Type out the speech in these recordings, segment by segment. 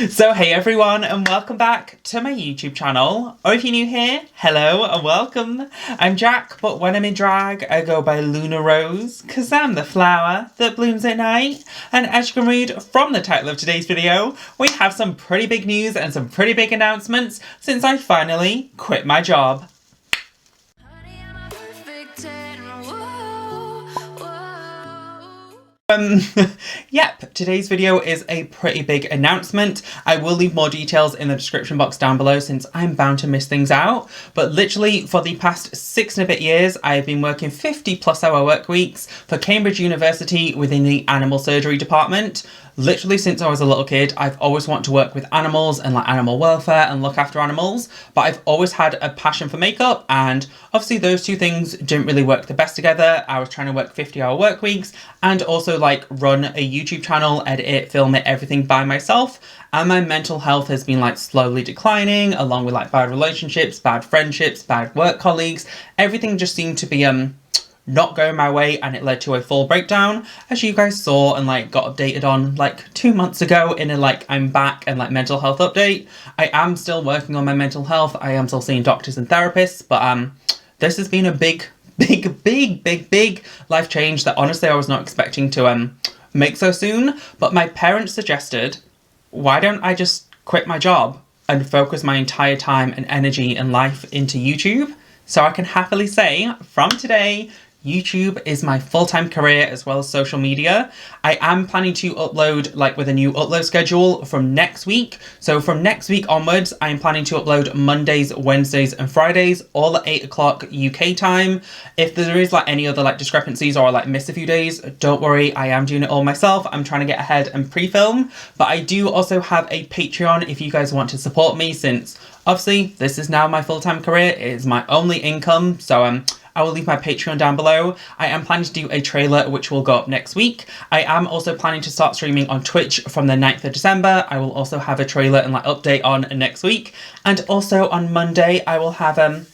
So hey everyone, and welcome back to my YouTube channel. Or if you're new here, hello and welcome. I'm Jack, but when I'm in drag, I go by Luna Rose, cause I'm the flower that blooms at night. And as you can read from the title of today's video, we have some pretty big news and some pretty big announcements since I finally quit my job. Yep, today's video is a pretty big announcement. I will leave more details in the description box down below since I'm bound to miss things out. But literally for the past 6 and a bit years, I have been working 50+ hour work weeks for Cambridge University within the animal surgery department. Literally since I was a little kid, I've always wanted to work with animals and like animal welfare and look after animals, but I've always had a passion for makeup, and obviously those two things didn't really work the best together. I was trying to work 50-hour work weeks and also like run a YouTube channel, edit it, film it, everything by myself. And my mental health has been like slowly declining, along with like bad relationships, bad friendships, bad work colleagues. Everything just seemed to be not going my way, and it led to a full breakdown, as you guys saw and like got updated on like 2 months ago in a like I'm back and like mental health update. I am still working on my mental health. I am still seeing doctors and therapists, but this has been a big life change that honestly I was not expecting to make so soon. But my parents suggested, why don't I just quit my job and focus my entire time and energy and life into YouTube? So I can happily say from today, YouTube is my full-time career as well as social media. I am planning to upload like with a new upload schedule from next week. So from next week onwards, I am planning to upload Mondays, Wednesdays and Fridays, all at 8 o'clock UK time. If there is like any other like discrepancies or like miss a few days, don't worry, I am doing it all myself. I'm trying to get ahead and pre-film, but I do also have a Patreon if you guys want to support me, since obviously this is now my full-time career. It is my only income. So I will leave my Patreon down below. I am planning to do a trailer which will go up next week. I am also planning to start streaming on Twitch from the 9th of December. I will also have a trailer and like update on next week. And also on Monday, I will have a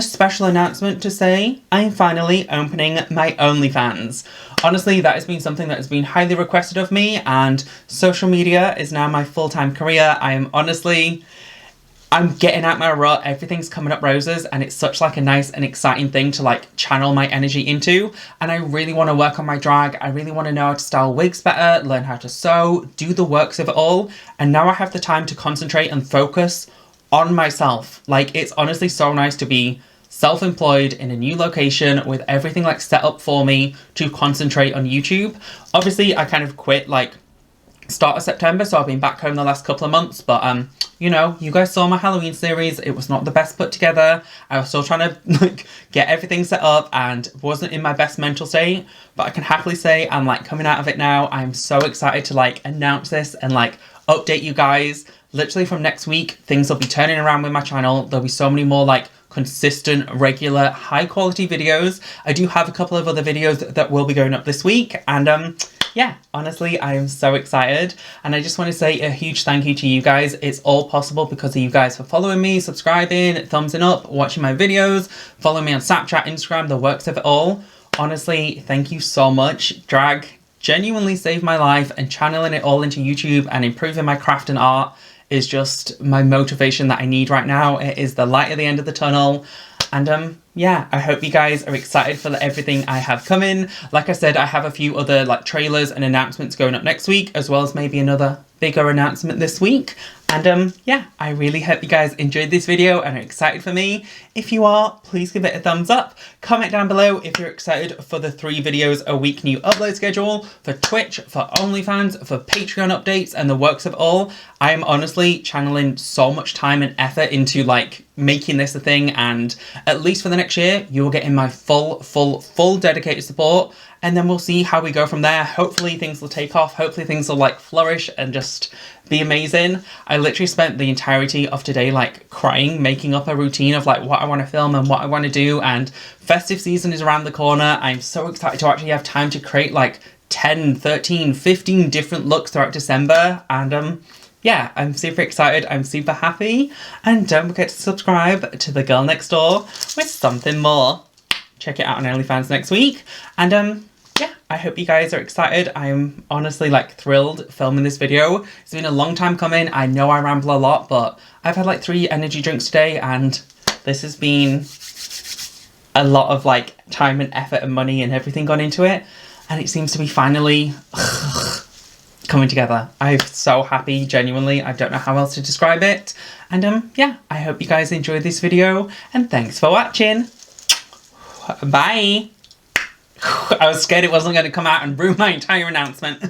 special announcement to say I'm finally opening my OnlyFans. Honestly, that has been something that has been highly requested of me, and social media is now my full-time career. I'm getting out my rut, everything's coming up roses, and it's such like a nice and exciting thing to like channel my energy into. And I really want to work on my drag. I really want to know how to style wigs better, learn how to sew, do the works of it all. And now I have the time to concentrate and focus on myself. Like, it's honestly so nice to be self-employed in a new location with everything like set up for me to concentrate on YouTube. Obviously, I kind of quit like start of September, so I've been back home the last couple of months, but you know, you guys saw my Halloween series. It was not the best put together. I was still trying to like get everything set up and wasn't in my best mental state, but I can happily say I'm like coming out of it now. I'm so excited to like announce this and like update you guys. Literally from next week, things will be turning around with my channel. There'll be so many more like consistent, regular, high quality videos. I do have a couple of other videos that will be going up this week, and yeah, honestly, I am so excited, and I just want to say a huge thank you to you guys. It's all possible because of you guys for following me, subscribing, thumbsing up, watching my videos, following me on Snapchat, Instagram, the works of it all. Honestly, thank you so much. Drag genuinely saved my life, and channeling it all into YouTube and improving my craft and art is just my motivation that I need right now. It is the light at the end of the tunnel. And yeah, I hope you guys are excited for everything I have coming. Like I said, I have a few other like trailers and announcements going up next week, as well as maybe another bigger announcement this week. And yeah, I really hope you guys enjoyed this video and are excited for me. If you are, please give it a thumbs up. Comment down below if you're excited for the 3 videos a week new upload schedule for Twitch, for OnlyFans, for Patreon updates and the works of all. I am honestly channeling so much time and effort into like making this a thing, and at least for the next year, you will get in my full dedicated support. And then we'll see how we go from there. Hopefully things will take off. Hopefully things will like flourish and just be amazing. I literally spent the entirety of today like crying, making up a routine of like what I want to film and what I want to do. And festive season is around the corner. I'm so excited to actually have time to create like 10, 13, 15 different looks throughout December. And yeah, I'm super excited. I'm super happy. And don't forget to subscribe to the girl next door with something more. Check it out on OnlyFans next week. And yeah, I hope you guys are excited. I'm honestly like thrilled filming this video. It's been a long time coming. I know I ramble a lot, but I've had like 3 energy drinks today, and this has been a lot of like time and effort and money and everything gone into it, and it seems to be finally coming together. I'm so happy, genuinely. I don't know how else to describe it. And yeah, I hope you guys enjoyed this video, and thanks for watching. Bye. I was scared it wasn't going to come out and ruin my entire announcement.